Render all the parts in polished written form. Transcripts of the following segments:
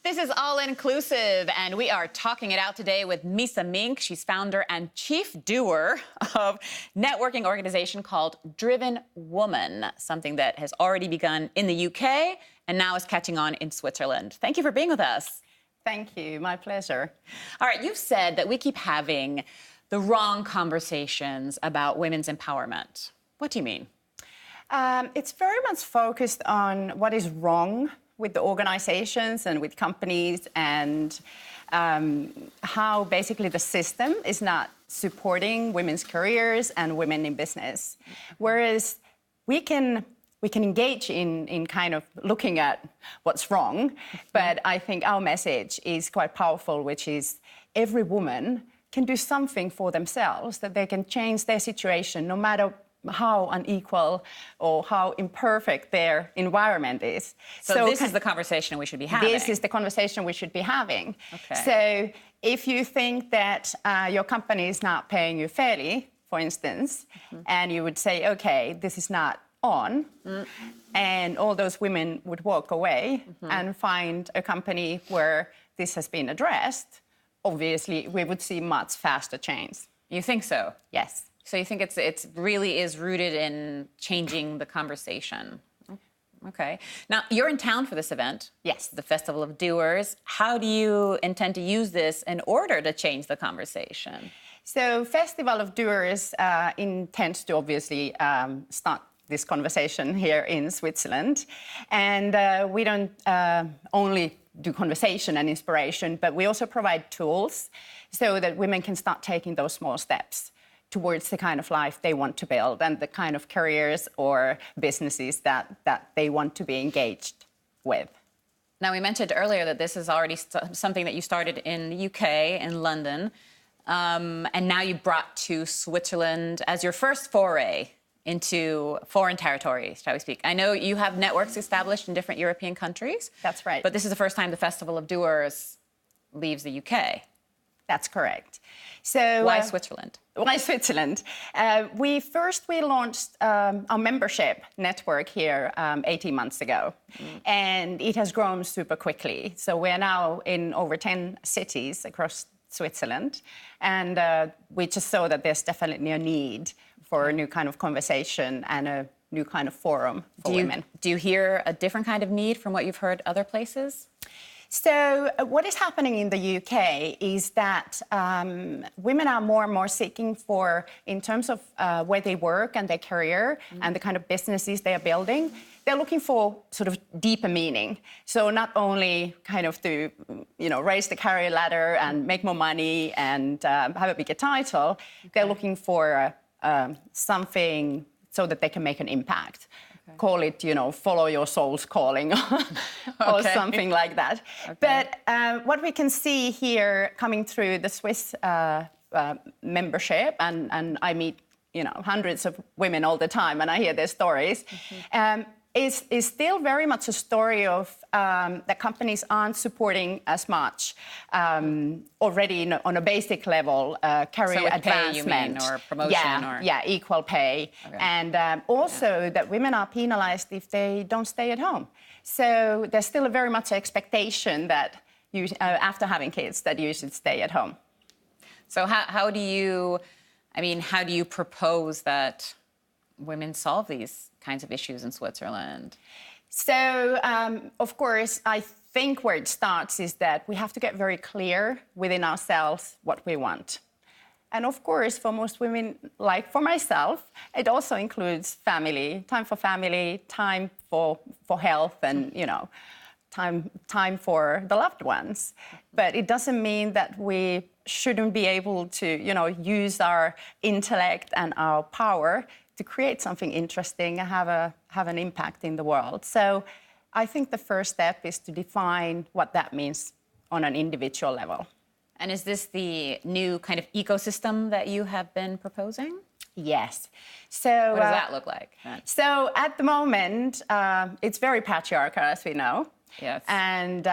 This is All Inclusive, and we are talking it out today with Miisa Mink. She's founder and chief doer of networking organization called DrivenWoman, something that has already begun in the UK and now is catching on in Switzerland. Thank you for being with us. Thank you. My pleasure. All right, you've said that we keep having the wrong conversations about women's empowerment. What do you mean? It's very much focused on what is wrong with the organizations and with companies and how basically the system is not supporting women's careers and women in business. Whereas we can engage in kind of looking at what's wrong, but I think our message is quite powerful, which is every woman can do something for themselves, that they can change their situation no matter how unequal or how imperfect their environment is. So this is the conversation we should be having. This is the conversation we should be having. Okay. So if you think that your company is not paying you fairly, for instance, and you would say, okay, this is not on, and all those women would walk away and find a company where this has been addressed, obviously we would see much faster change. You think so? Yes. So you think it's really is rooted in changing the conversation? Okay. Now, you're in town for this event. Yes. The Festival of Doers. How do you intend to use this in order to change the conversation? So Festival of Doers intends to obviously start this conversation here in Switzerland. And we don't only do conversation and inspiration, but we also provide tools so that women can start taking those small steps towards the kind of life they want to build and the kind of careers or businesses that they want to be engaged with. Now, we mentioned earlier that this is already something that you started in the UK, in London, and now you brought to Switzerland as your first foray into foreign territories, shall we speak. I know you have networks established in different European countries. That's right. But this is the first time the Festival of Doers leaves the UK. That's correct. So why Switzerland? Why Switzerland? We launched our membership network here 18 months ago, and it has grown super quickly. So we're now in over 10 cities across Switzerland, and we just saw that there's definitely a need for a new kind of conversation and a new kind of forum for women. Do you hear a different kind of need from what you've heard other places? So what is happening in the UK is that women are more and more seeking for, in terms of where they work and their career and the kind of businesses they are building, they're looking for sort of deeper meaning. So not only kind of to, raise the career ladder and make more money and have a bigger title, they're looking for something so that they can make an impact. Okay. Call it, follow your soul's calling or something like that. Okay. But what we can see here coming through the Swiss membership, and I meet, hundreds of women all the time and I hear their stories, is still very much a story of that companies aren't supporting as much already on a basic level, career advancement. Pay, you mean, or promotion? Yeah, equal pay. Okay. And also that women are penalized if they don't stay at home. So there's still a very much expectation that you, after having kids, that you should stay at home. So how do you propose that women solve these kinds of issues in Switzerland? So, of course, I think where it starts is that we have to get very clear within ourselves what we want. And of course, for most women, like for myself, it also includes family, time for health and, time for the loved ones. But it doesn't mean that we shouldn't be able to, use our intellect and our power to create something interesting and have an impact in the world. So I think the first step is to define what that means on an individual level. And is this the new kind of ecosystem that you have been proposing? Yes. So what does that look like? So at the moment, it's very patriarchal, as we know. Yes. And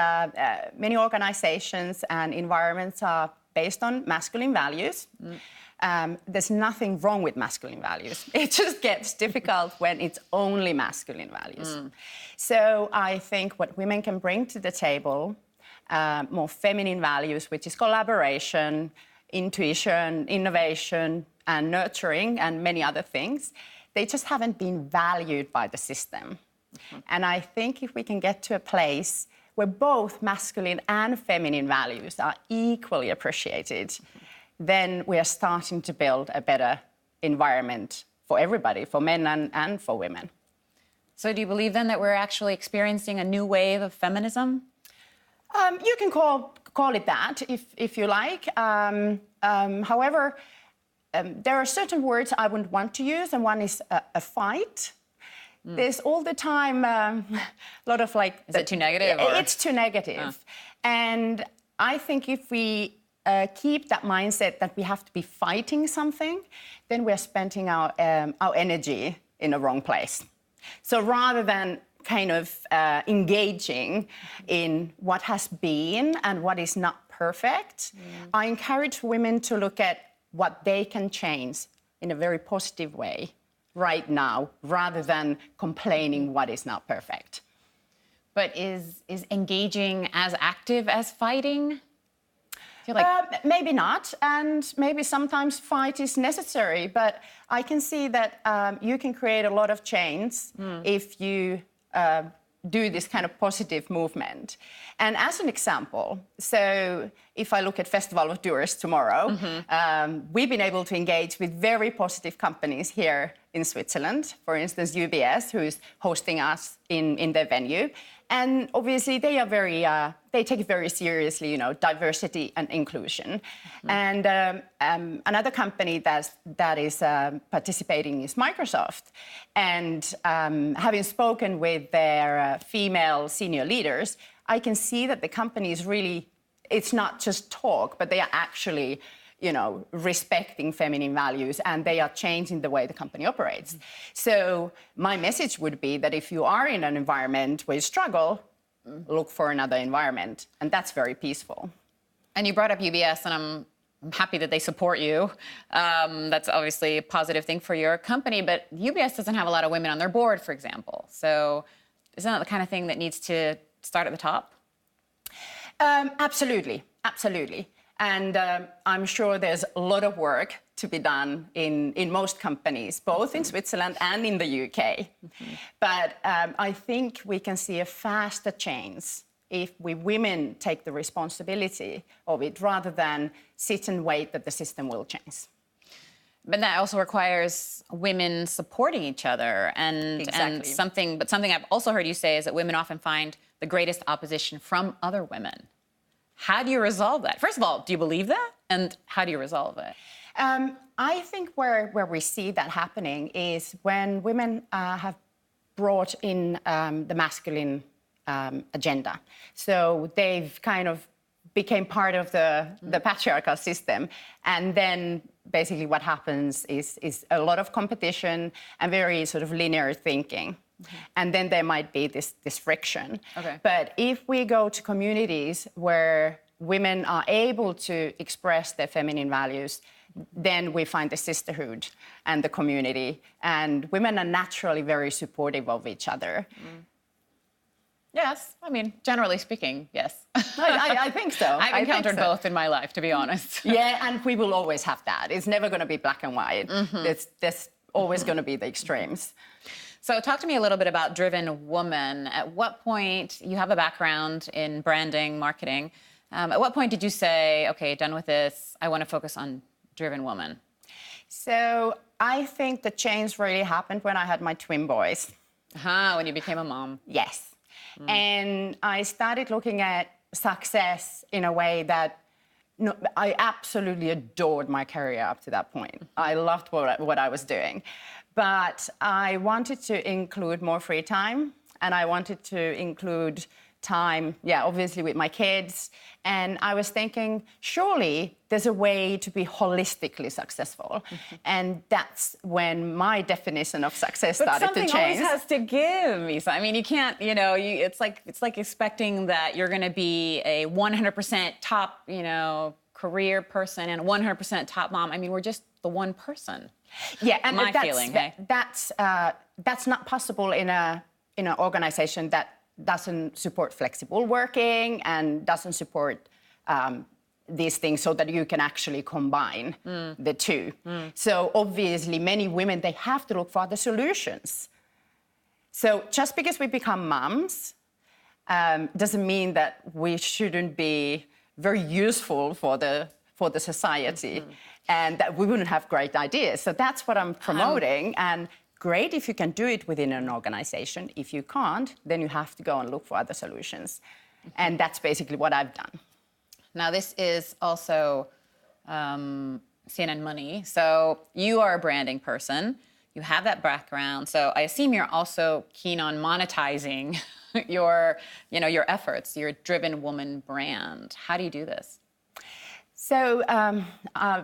many organizations and environments are based on masculine values. There's nothing wrong with masculine values. It just gets difficult when it's only masculine values. So I think what women can bring to the table more feminine values, which is collaboration, intuition, innovation, and nurturing, and many other things. They just haven't been valued by the system. And I think if we can get to a place where both masculine and feminine values are equally appreciated, then we are starting to build a better environment for everybody, for men and for women. So do you believe then that we're actually experiencing a new wave of feminism? You can call it that if you like. However, there are certain words I wouldn't want to use, and one is a fight. There's all the time a lot of like... Is it too negative? Or? It's too negative. And I think if we keep that mindset that we have to be fighting something, then we're spending our energy in the wrong place. So rather than kind of engaging in what has been and what is not perfect, I encourage women to look at what they can change in a very positive way right now, rather than complaining what is not perfect. But is engaging as active as fighting? I feel like... Maybe not, and maybe sometimes fight is necessary, but I can see that you can create a lot of change if you do this kind of positive movement. And as an example, so if I look at Festival of Doers tomorrow, we've been able to engage with very positive companies here in Switzerland. For instance, UBS, who's hosting us in their venue. And obviously they are very, they take it very seriously, you know, diversity and inclusion. And another company that is participating is Microsoft. And having spoken with their female senior leaders, I can see that the company is really, it's not just talk, but they are actually, you know, respecting feminine values, and they are changing the way the company operates. So my message would be that if you are in an environment where you struggle, look for another environment, and that's very peaceful. And you brought up UBS, and I'm happy that they support you. That's obviously a positive thing for your company, but UBS doesn't have a lot of women on their board, for example. So isn't that the kind of thing that needs to start at the top? Absolutely, absolutely. And I'm sure there's a lot of work to be done in most companies, both in Switzerland and in the UK. But I think we can see a faster change if we women take the responsibility of it, rather than sit and wait that the system will change. But that also requires women supporting each other. And something I've also heard you say is that women often find the greatest opposition from other women. How do you resolve that? First of all, do you believe that? And how do you resolve it? I think where we see that happening is when women have brought in the masculine agenda. So they've kind of became part of the patriarchal system. And then basically what happens is a lot of competition and very sort of linear thinking. And then there might be this friction. Okay. But if we go to communities where women are able to express their feminine values, then we find the sisterhood and the community. And women are naturally very supportive of each other. Yes, I mean, generally speaking, yes. I think so. I've encountered both in my life, to be honest. Yeah, and we will always have that. It's never going to be black and white. There's always going to be the extremes. So talk to me a little bit about DrivenWoman. At what point, you have a background in branding, marketing. At what point did you say, okay, done with this, I want to focus on DrivenWoman? So I think the change really happened when I had my twin boys. When you became a mom. Yes. And I started looking at success in a way that I absolutely adored my career up to that point. I loved what I was doing. But I wanted to include more free time, and I wanted to include time, obviously with my kids. And I was thinking, surely there's a way to be holistically successful. And that's when my definition of success started to change. But something always has to give, Miisa. I mean, you can't, it's like expecting that you're going to be a 100% top, career person and 100% top mom. I mean, we're just the one person. Yeah, and feeling, hey? That's not possible in an organization that doesn't support flexible working and doesn't support these things so that you can actually combine the two. So obviously, many women, they have to look for other solutions. So just because we become moms doesn't mean that we shouldn't be very useful for the society and that we wouldn't have great ideas. So that's what I'm promoting. And great if you can do it within an organization. If you can't, then you have to go and look for other solutions. And that's basically what I've done. Now, this is also CNN Money. So you are a branding person. You have that background. So I assume you're also keen on monetizing your efforts, your Driven Woman brand. How do you do this? So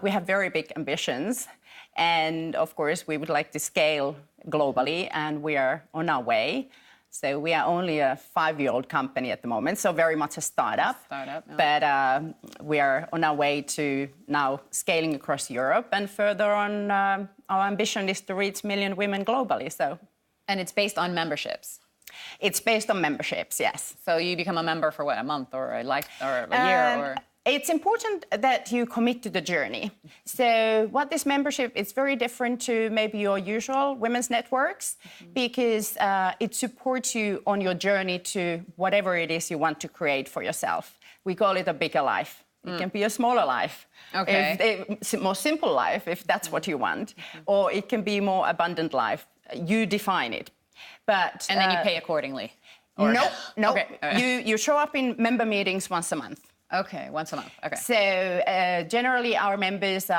we have very big ambitions. And of course, we would like to scale globally, and we are on our way. So we are only a 5-year-old company at the moment, so very much a startup. Yeah. But we are on our way to now scaling across Europe, and further on, our ambition is to reach 1 million women globally. So, and it's based on memberships. It's based on memberships, yes. So you become a member for what, a month or a life or a year or? It's important that you commit to the journey. So what this membership, it's very different to maybe your usual women's networks because it supports you on your journey to whatever it is you want to create for yourself. We call it a bigger life. It can be a smaller life, a more simple life, if that's what you want, or it can be a more abundant life. You define it. But and then you pay accordingly? Or... No. Okay. You show up in member meetings once a month. Okay, once a month. Okay. So generally, our members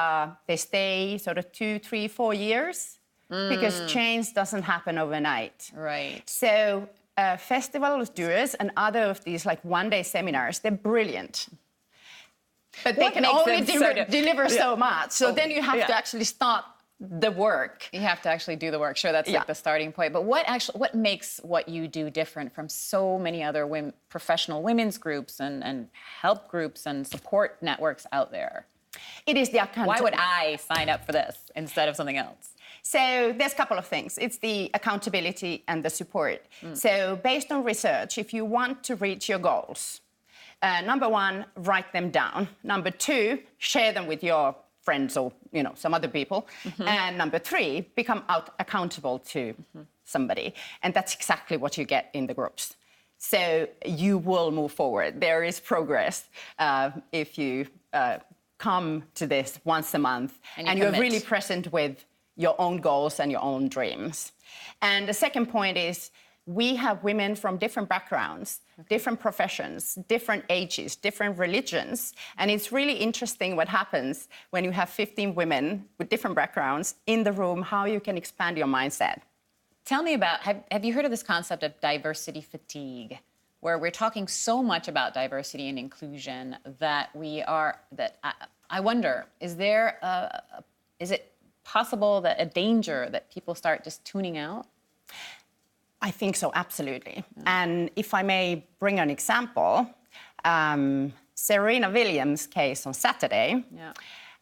they stay sort of 2, 3, 4 years because change doesn't happen overnight. Right. So festival doers and other of these like one-day seminars, they're brilliant. But they can only deliver so much. So then you have to actually start the work. You have to actually do the work. Sure, that's like the starting point. But what makes what you do different from so many other professional women's groups and help groups and support networks out there? It is the accountability. Why would I sign up for this instead of something else? So there's a couple of things. It's the accountability and the support. So based on research, if you want to reach your goals, number 1, write them down. Number 2, share them with your friends or some other people. And number 3, become accountable to somebody. And that's exactly what you get in the groups. So you will move forward. There is progress if you come to this once a month and you're really present with your own goals and your own dreams. And the second point is we have women from different backgrounds, different professions, different ages, different religions. And it's really interesting what happens when you have 15 women with different backgrounds in the room, how you can expand your mindset. Tell me about, have you heard of this concept of diversity fatigue, where we're talking so much about diversity and inclusion that I wonder, is it possible that a danger that people start just tuning out? I think so, absolutely. And if I may bring an example, Serena Williams' case on Saturday,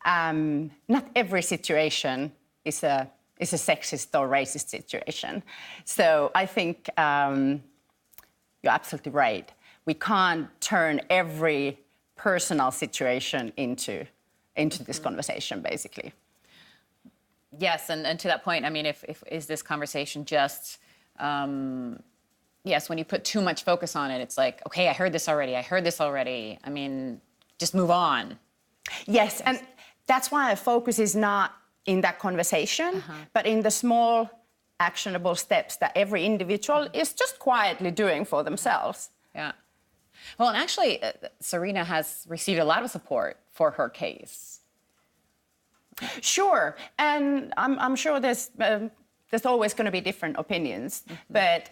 not every situation is a sexist or racist situation. So I think you're absolutely right. We can't turn every personal situation into this conversation, basically. Yes, and to that point, I mean, is this conversation just... yes, when you put too much focus on it, it's like, okay, I heard this already. I mean, just move on. Yes, and that's why our focus is not in that conversation, but in the small, actionable steps that every individual is just quietly doing for themselves. Yeah. Well, and actually, Serena has received a lot of support for her case. Sure, and I'm sure there's always going to be different opinions. But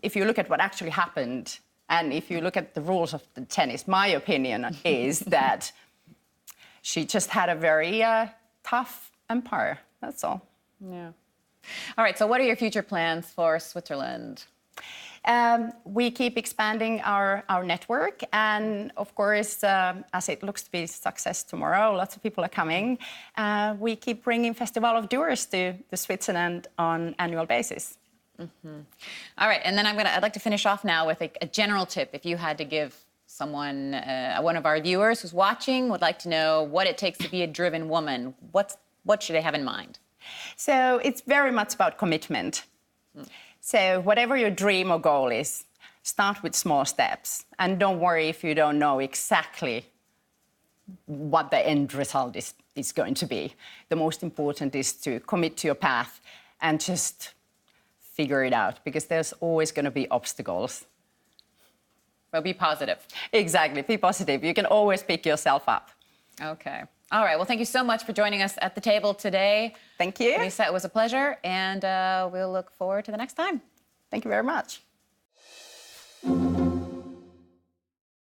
if you look at what actually happened, and if you look at the rules of the tennis, my opinion is that she just had a very tough umpire. That's all. Yeah. All right, so what are your future plans for Switzerland? We keep expanding our network. And of course, as it looks to be a success tomorrow, lots of people are coming. We keep bringing Festival of Doers to Switzerland on an annual basis. All right, and then I'd like to finish off now with a general tip. If you had to give someone, one of our viewers who's watching, would like to know what it takes to be a driven woman, what should they have in mind? So it's very much about commitment. So whatever your dream or goal is, start with small steps. And don't worry if you don't know exactly what the end result is going to be. The most important is to commit to your path and just figure it out, because there's always going to be obstacles. But be positive. Exactly, be positive. You can always pick yourself up. Okay. All right, well, thank you so much for joining us at the table today. Thank you. Miisa, it was a pleasure, and we'll look forward to the next time. Thank you very much.